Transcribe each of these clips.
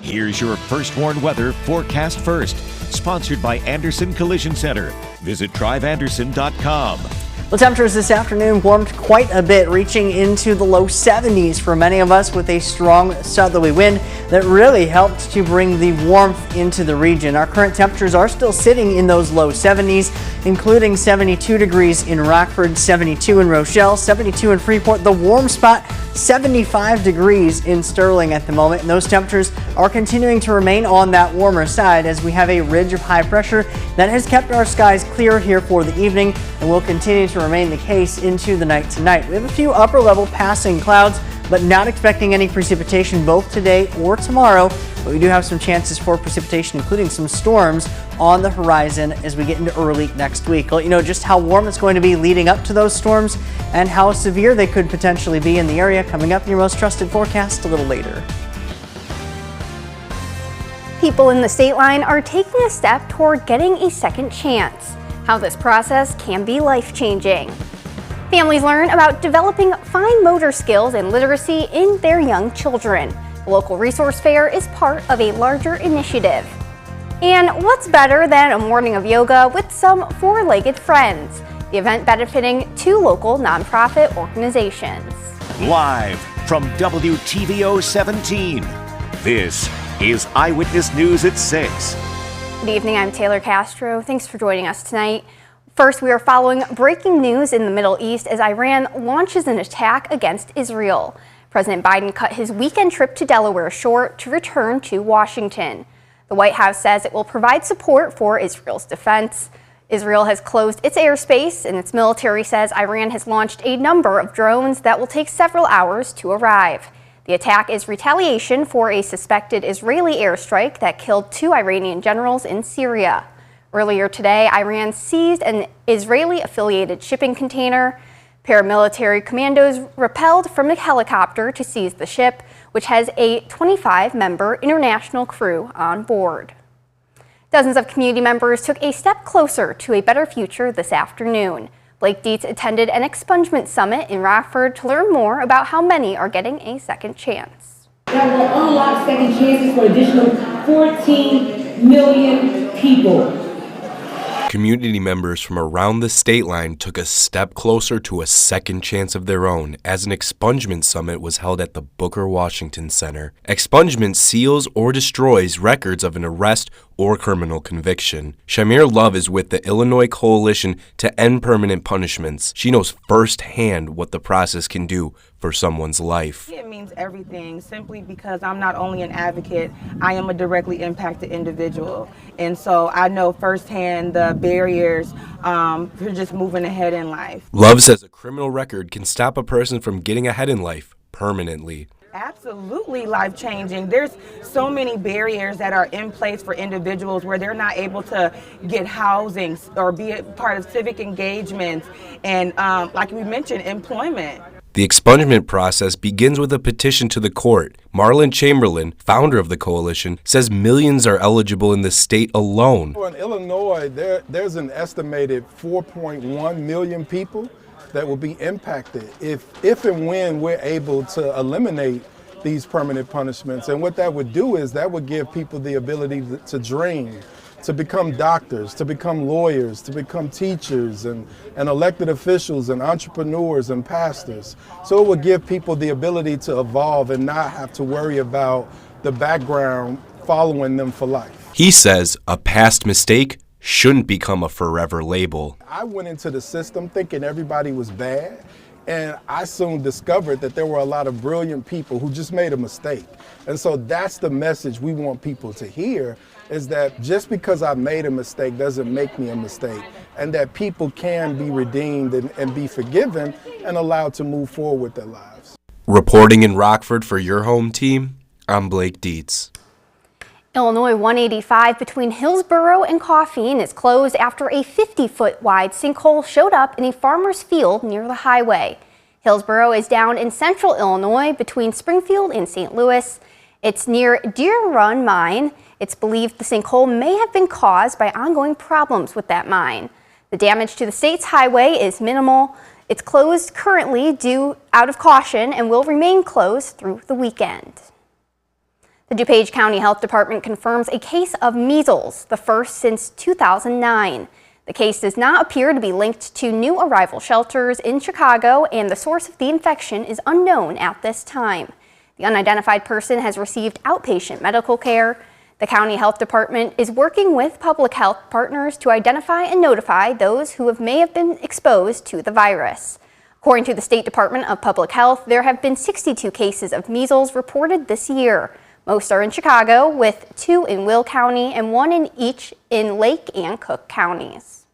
Here's your First Warn Weather Forecast First, sponsored by Anderson Collision Center. Visit driveanderson.com. Well, temperatures this afternoon warmed quite a bit, reaching into the low 70s for many of us, with a strong southerly wind that really helped to bring the warmth into the region. Our current temperatures are still sitting in those low 70s, including 72 degrees in Rockford, 72 in Rochelle, 72 in Freeport. The warm spot, 75 degrees in Sterling at the moment, and those temperatures are continuing to remain on that warmer side as we have a ridge of high pressure that has kept our skies clear here for the evening and will continue to remain the case into the night tonight. We have a few upper level passing clouds, but not expecting any precipitation both today or tomorrow. But we do have some chances for precipitation, including some storms on the horizon as we get into early next week. I'll let you know just how warm it's going to be leading up to those storms and how severe they could potentially be in the area coming up in your most trusted forecast a little later. People in the state line are taking a step toward getting a second chance. How this process can be life-changing. Families learn about developing fine motor skills and literacy in their young children. The local resource fair is part of a larger initiative. And what's better than a morning of yoga with some four-legged friends? The event benefiting two local nonprofit organizations. Live from WTVO 17, this is Eyewitness News at 6. Good evening, I'm Taylor Castro. Thanks for joining us tonight. First, we are following breaking news in the Middle East as Iran launches an attack against Israel. President Biden cut his weekend trip to Delaware short to return to Washington. The White House says it will provide support for Israel's defense. Israel has closed its airspace, and its military says Iran has launched a number of drones that will take several hours to arrive. The attack is retaliation for a suspected Israeli airstrike that killed two Iranian generals in Syria. Earlier today, Iran seized an Israeli-affiliated shipping container. Paramilitary commandos rappelled from a helicopter to seize the ship, which has a 25-member international crew on board. Dozens of community members took a step closer to a better future this afternoon. Blake Dietz attended an Expungement Summit in Rockford to learn more about how many are getting a second chance. That will unlock second chances for an additional 14 million people. Community members from around the state line took a step closer to a second chance of their own as an Expungement Summit was held at the Booker Washington Center. Expungement seals or destroys records of an arrest or criminal conviction. Shamir Love is with the Illinois Coalition to End Permanent Punishments. She knows firsthand what the process can do for someone's life. It means everything, simply because I'm not only an advocate, I am a directly impacted individual. And so I know firsthand the barriers for just moving ahead in life. Love says a criminal record can stop a person from getting ahead in life permanently. Absolutely life-changing. There's so many barriers that are in place for individuals where they're not able to get housing or be a part of civic engagements and, like we mentioned, employment. The expungement process begins with a petition to the court. Marlon Chamberlain, founder of the coalition, says millions are eligible in the state alone. In Illinois, there's an estimated 4.1 million people that will be impacted if and when we're able to eliminate these permanent punishments. And what that would do is that would give people the ability to dream, to become doctors, to become lawyers, to become teachers and elected officials and entrepreneurs and pastors. So it would give people the ability to evolve and not have to worry about the background following them for life. He says a past mistake shouldn't become a forever label. I went into the system thinking everybody was bad, and I soon discovered that there were a lot of brilliant people who just made a mistake. And so that's the message we want people to hear, is that just because I made a mistake doesn't make me a mistake, and that people can be redeemed and be forgiven and allowed to move forward with their lives. Reporting in Rockford for your home team, I'm Blake Dietz. Illinois 185 between Hillsboro and Coffeen is closed after a 50-foot wide sinkhole showed up in a farmer's field near the highway. Hillsboro is down in central Illinois between Springfield and St. Louis. It's near Deer Run Mine. It's believed the sinkhole may have been caused by ongoing problems with that mine. The damage to the state's highway is minimal. It's closed currently due out of caution and will remain closed through the weekend. The DuPage County Health Department confirms a case of measles, the first since 2009. The case does not appear to be linked to new arrival shelters in Chicago, and the source of the infection is unknown at this time. The unidentified person has received outpatient medical care. The County Health Department is working with public health partners to identify and notify those who may have been exposed to the virus. According to the State Department of Public Health, there have been 62 cases of measles reported this year. Most are in Chicago, with 2 in Will County and 1 in each in Lake and Cook counties.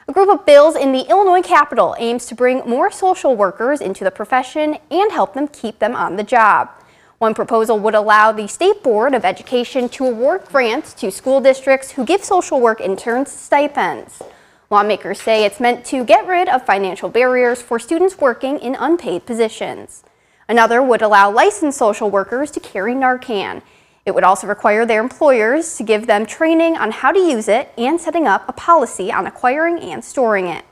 A group of bills in the Illinois Capitol aims to bring more social workers into the profession and help them keep them on the job. One proposal would allow the State Board of Education to award grants to school districts who give social work interns stipends. Lawmakers say it's meant to get rid of financial barriers for students working in unpaid positions. Another would allow licensed social workers to carry Narcan. It would also require their employers to give them training on how to use it and setting up a policy on acquiring and storing it.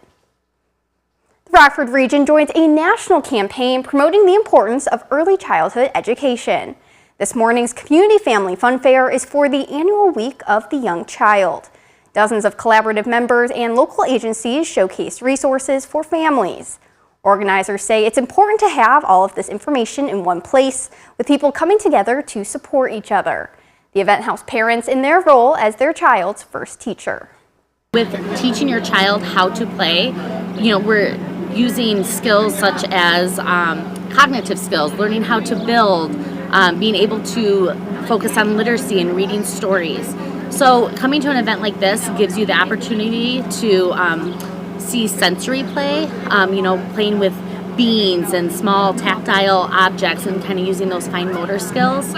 The Rockford region joins a national campaign promoting the importance of early childhood education. This morning's Community Family Fun Fair is for the annual Week of the Young Child. Dozens of collaborative members and local agencies showcase resources for families. Organizers say it's important to have all of this information in one place, with people coming together to support each other. The event helps parents in their role as their child's first teacher. With teaching your child how to play, we're using skills such as cognitive skills, learning how to build, being able to focus on literacy and reading stories. So coming to an event like this gives you the opportunity to see sensory play, playing with beans and small tactile objects and kind of using those fine motor skills.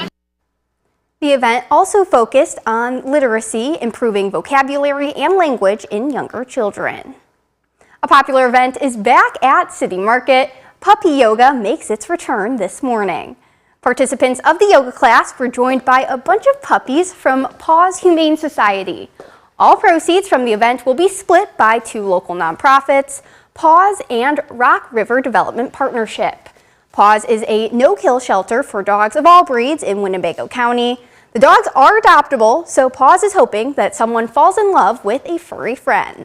The event also focused on literacy, improving vocabulary and language in younger children. A popular event is back at City Market. Puppy yoga makes its return this morning. Participants of the yoga class were joined by a bunch of puppies from Paws Humane Society. All proceeds from the event will be split by 2 local nonprofits, Paws and Rock River Development Partnership. Paws is a no-kill shelter for dogs of all breeds in Winnebago County. The dogs are adoptable, so Paws is hoping that someone falls in love with a furry friend.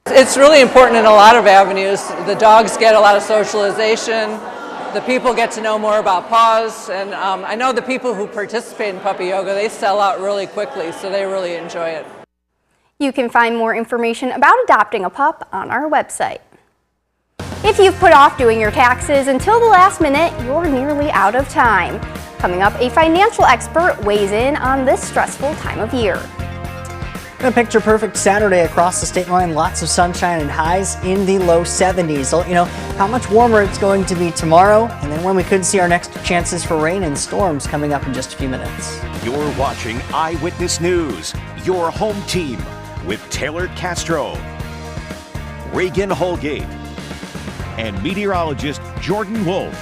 It's really important in a lot of avenues. The dogs get a lot of socialization. The people get to know more about Paws, and I know the people who participate in puppy yoga, they sell out really quickly, so they really enjoy it. You can find more information about adopting a pup on our website. If you've put off doing your taxes until the last minute, you're nearly out of time. Coming up, a financial expert weighs in on this stressful time of year. A picture-perfect Saturday across the state line, lots of sunshine and highs in the low 70s. I'll let you know how much warmer it's going to be tomorrow, and then when we could see our next chances for rain and storms coming up in just a few minutes. You're watching Eyewitness News, your home team with Taylor Castro, Reagan Holgate, and meteorologist Jordan Wolf.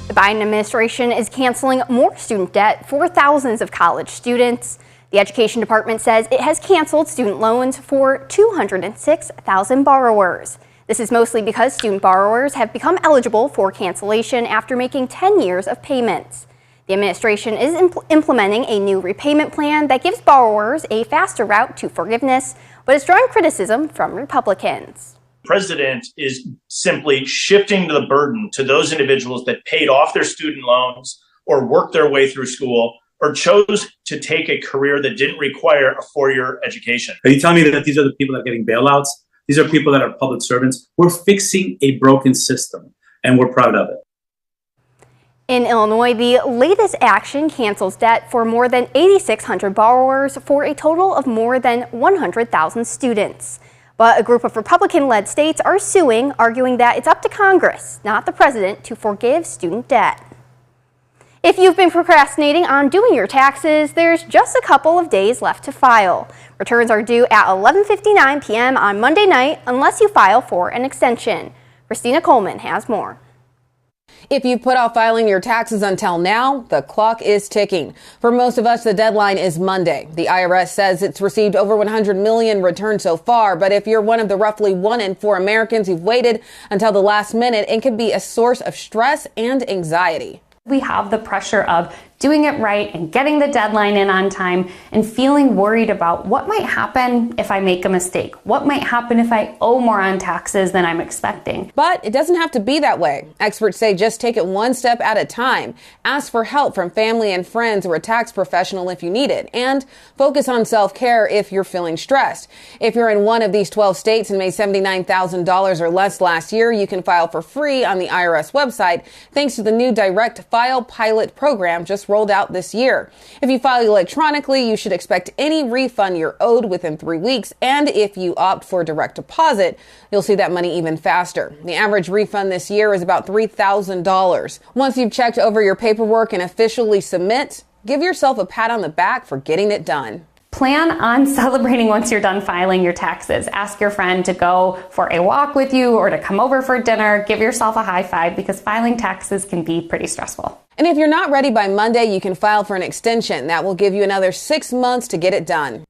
The Biden administration is canceling more student debt for thousands of college students. The Education Department says it has canceled student loans for 206,000 borrowers. This is mostly because student borrowers have become eligible for cancellation after making 10 years of payments. The administration is implementing a new repayment plan that gives borrowers a faster route to forgiveness, but is drawing criticism from Republicans. The president is simply shifting the burden to those individuals that paid off their student loans or worked their way through school or chose to take a career that didn't require a 4-year education. Are you telling me that these are the people that are getting bailouts? These are people that are public servants. We're fixing a broken system, and we're proud of it. In Illinois, the latest action cancels debt for more than 8,600 borrowers for a total of more than 100,000 students. But a group of Republican-led states are suing, arguing that it's up to Congress, not the president, to forgive student debt. If you've been procrastinating on doing your taxes, there's just a couple of days left to file. Returns are due at 11:59 p.m. on Monday night unless you file for an extension. Christina Coleman has more. If you've put off filing your taxes until now, the clock is ticking. For most of us, the deadline is Monday. The IRS says it's received over 100 million returns so far, but if you're one of the roughly 1 in 4 Americans who've waited until the last minute, it can be a source of stress and anxiety. We have the pressure of doing it right and getting the deadline in on time and feeling worried about what might happen if I make a mistake. What might happen if I owe more on taxes than I'm expecting. But it doesn't have to be that way. Experts say just take it one step at a time. Ask for help from family and friends or a tax professional if you need it. And focus on self-care if you're feeling stressed. If you're in one of these 12 states and made $79,000 or less last year, you can file for free on the IRS website thanks to the new Direct File Pilot program just rolled out this year. If you file electronically, you should expect any refund you're owed within 3 weeks. And if you opt for direct deposit, you'll see that money even faster. The average refund this year is about $3,000. Once you've checked over your paperwork and officially submit, give yourself a pat on the back for getting it done. Plan on celebrating once you're done filing your taxes. Ask your friend to go for a walk with you or to come over for dinner. Give yourself a high five because filing taxes can be pretty stressful. And if you're not ready by Monday, you can file for an extension. That will give you another 6 months to get it done.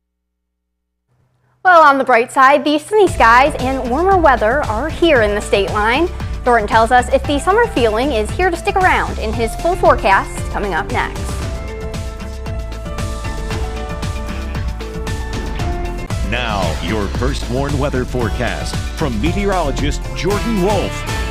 Well, on the bright side, the sunny skies and warmer weather are here in the state line. Thornton tells us if the summer feeling is here to stick around in his full forecast coming up next. Now, your first warned weather forecast from meteorologist Jordan Wolf.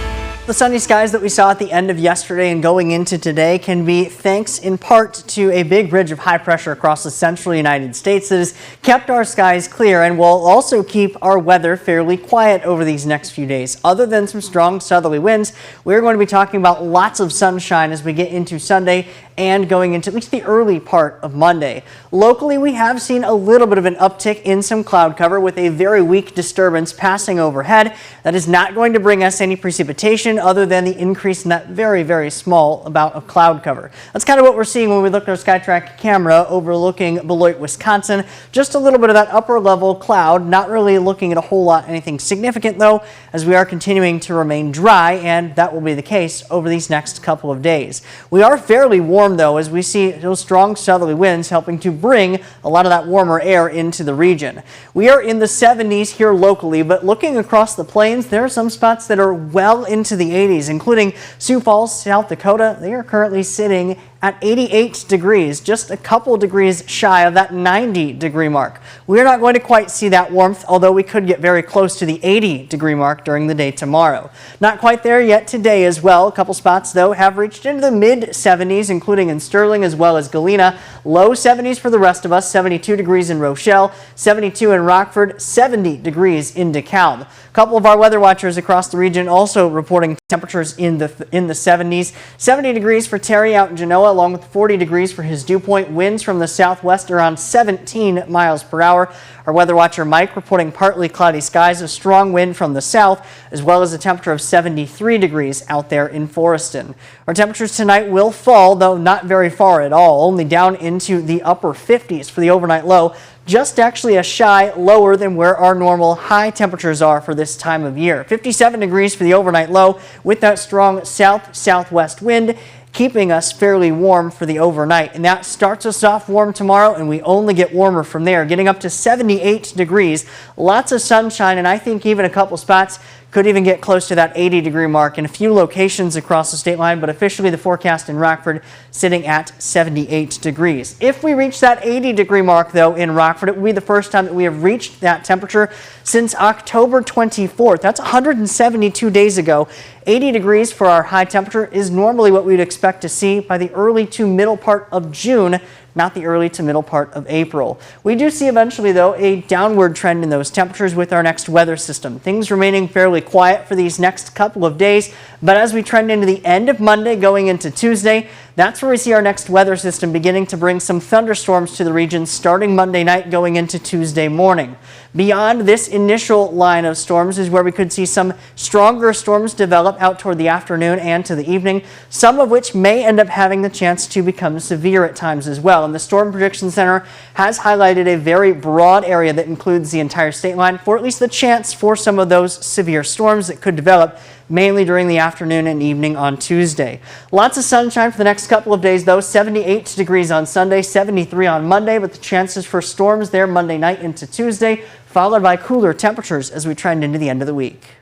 The sunny skies that we saw at the end of yesterday and going into today can be thanks in part to a big ridge of high pressure across the central United States that has kept our skies clear and will also keep our weather fairly quiet over these next few days. Other than some strong southerly winds, we're going to be talking about lots of sunshine as we get into Sunday and going into at least the early part of Monday. Locally, we have seen a little bit of an uptick in some cloud cover with a very weak disturbance passing overhead. That is not going to bring us any precipitation other than the increase in that very, very small amount of cloud cover. That's kind of what we're seeing when we look at our SkyTrack camera overlooking Beloit, Wisconsin. Just a little bit of that upper level cloud, not really looking at a whole lot anything significant though, as we are continuing to remain dry, and that will be the case over these next couple of days. We are fairly warm though, as we see those strong southerly winds helping to bring a lot of that warmer air into the region. We are in the 70s here locally, but looking across the plains, there are some spots that are well into the 80s, including Sioux Falls, South Dakota. They are currently sitting at 88 degrees, just a couple degrees shy of that 90-degree mark. We're not going to quite see that warmth, although we could get very close to the 80-degree mark during the day tomorrow. Not quite there yet today as well. A couple spots, though, have reached into the mid-70s, including in Sterling as well as Galena. Low 70s for the rest of us, 72 degrees in Rochelle, 72 in Rockford, 70 degrees in DeKalb. A couple of our weather watchers across the region also reporting temperatures in the 70s. 70 degrees for Terry out in Genoa, along with 40 degrees for his dew point. Winds from the southwest around 17 miles per hour. Our weather watcher Mike reporting partly cloudy skies, a strong wind from the south, as well as a temperature of 73 degrees out there in Forreston. Our temperatures tonight will fall, though not very far at all, only down into the upper 50s for the overnight low. Just actually a shy lower than where our normal high temperatures are for this time of year. 57 degrees for the overnight low with that strong south-southwest wind, keeping us fairly warm for the overnight. And that starts us off warm tomorrow, and we only get warmer from there, getting up to 78 degrees. Lots of sunshine, and I think even a couple spots could even get close to that 80-degree mark in a few locations across the state line, but officially the forecast in Rockford sitting at 78 degrees. If we reach that 80-degree mark, though, in Rockford, it will be the first time that we have reached that temperature since October 24th. That's 172 days ago. 80 degrees for our high temperature is normally what we'd expect to see by the early to middle part of June, not the early to middle part of April. We do see eventually, though, a downward trend in those temperatures with our next weather system. Things remaining fairly quiet for these next couple of days, but as we trend into the end of Monday going into Tuesday, that's where we see our next weather system beginning to bring some thunderstorms to the region starting Monday night going into Tuesday morning. Beyond this initial line of storms is where we could see some stronger storms develop out toward the afternoon and to the evening, some of which may end up having the chance to become severe at times as well. And the Storm Prediction Center has highlighted a very broad area that includes the entire state line for at least the chance for some of those severe storms that could develop mainly during the afternoon and evening on Tuesday. Lots of sunshine for the next couple of days, though. 78 degrees on Sunday, 73 on Monday, but the chances for storms there Monday night into Tuesday, followed by cooler temperatures as we trend into the end of the week.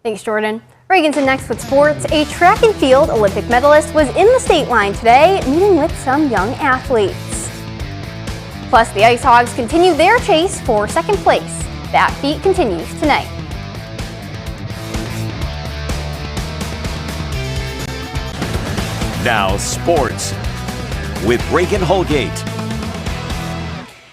Thanks, Jordan. Reagan's next with sports. A track and field Olympic medalist was in the state line today, meeting with some young athletes. Plus, the Ice Hogs continue their chase for second place. That feat continues tonight. Now sports with Reagan Holgate.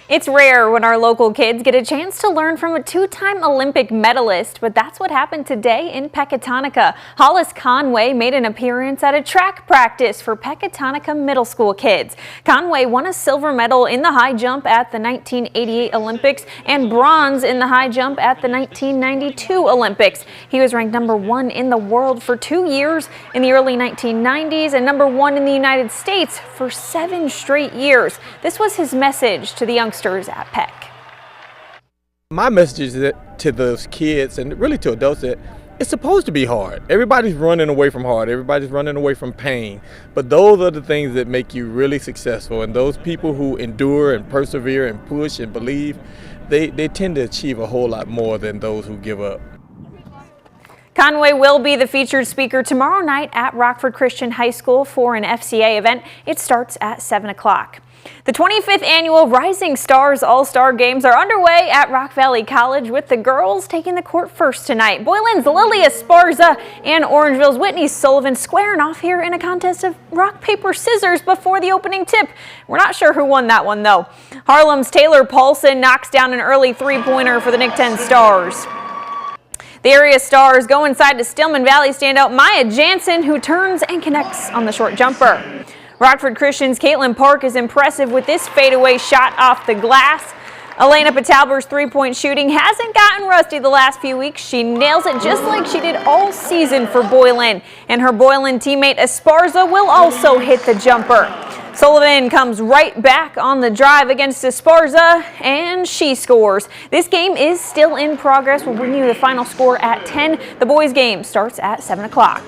It's rare when our local kids get a chance to learn from a two-time Olympic medalist, but that's what happened today in Pecatonica. Hollis Conway made an appearance at a track practice for Pecatonica middle school kids. Conway won a silver medal in the high jump at the 1988 Olympics and bronze in the high jump at the 1992 Olympics. He was ranked #1 in the world for 2 years in the early 1990s and #1 in the United States for 7 straight years. This was his message to the youngsters at Peck. My message is that to those kids and really to adults that it's supposed to be hard. Everybody's running away from hard. Everybody's running away from pain. But those are the things that make you really successful. And those people who endure and persevere and push and believe, they tend to achieve a whole lot more than those who give up. Conway will be the featured speaker tomorrow night at Rockford Christian High School for an FCA event. It starts at 7 o'clock. The 25th annual Rising Stars All-Star Games are underway at Rock Valley College, with the girls taking the court first tonight. Boylan's Lily Esparza and Orangeville's Whitney Sullivan squaring off here in a contest of rock, paper, scissors before the opening tip. We're not sure who won that one, though. Harlem's Taylor Paulson knocks down an early three-pointer for the Nick 10 Stars. The area stars go inside to Stillman Valley standout Maya Jansen, who turns and connects on the short jumper. Rockford Christian's Caitlin Park is impressive with this fadeaway shot off the glass. Elena Patalber's three-point shooting hasn't gotten rusty the last few weeks. She nails it just like she did all season for Boylan. And her Boylan teammate Esparza will also hit the jumper. Sullivan comes right back on the drive against Esparza, and she scores. This game is still in progress. We'll bring you the final score at 10. The boys' game starts at 7 o'clock.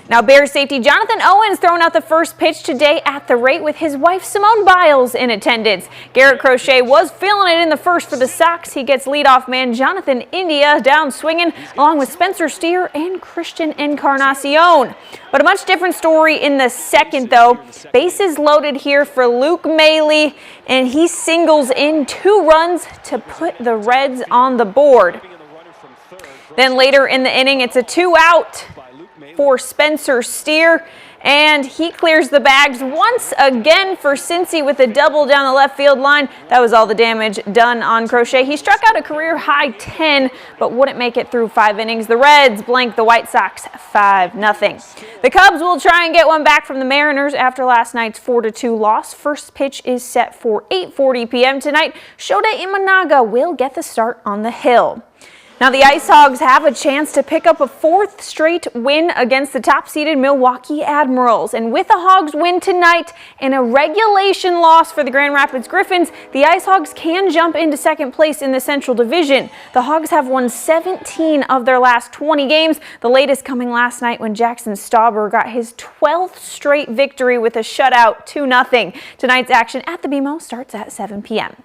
Now, Bears safety Jonathan Owens throwing out the first pitch today at the rate with his wife Simone Biles in attendance. Garrett Crochet was feeling it in the first for the Sox. He gets leadoff man Jonathan India down swinging along with Spencer Steer and Christian Encarnacion. But a much different story in the second, though. Bases loaded here for Luke Maley, and he singles in 2 runs to put the Reds on the board. Then later in the inning, it's a 2-out for Spencer Steer, and he clears the bags once again for Cincy with a double down the left field line. That was all the damage done on Crochet. He struck out a career-high 10, but wouldn't make it through 5 innings. The Reds blanked the White Sox 5-0. The Cubs will try and get one back from the Mariners after last night's 4-2 loss. First pitch is set for 8:40 p.m. tonight. Shota Imanaga will get the start on the hill. Now, the Ice Hogs have a chance to pick up a 4th straight win against the top-seeded Milwaukee Admirals. And with a Hogs win tonight and a regulation loss for the Grand Rapids Griffins, the Ice Hogs can jump into second place in the Central Division. The Hogs have won 17 of their last 20 games, the latest coming last night when Jackson Stauber got his 12th straight victory with a shutout 2-0. Tonight's action at the BMO starts at 7 p.m.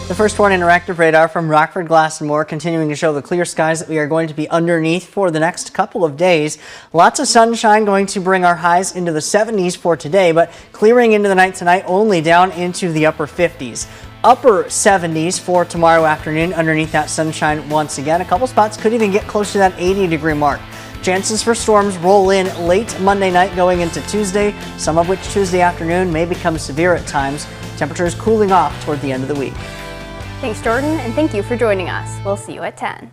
The first one interactive radar from Rockford Glass and More continuing to show the clear skies that we are going to be underneath for the next couple of days. Lots of sunshine going to bring our highs into the 70s for today, but clearing into the night tonight only down into the upper 50s. Upper 70s for tomorrow afternoon underneath that sunshine once again. A couple spots could even get close to that 80-degree mark. Chances for storms roll in late Monday night going into Tuesday, some of which Tuesday afternoon may become severe at times. Temperatures cooling off toward the end of the week. Thanks, Jordan, and thank you for joining us. We'll see you at 10.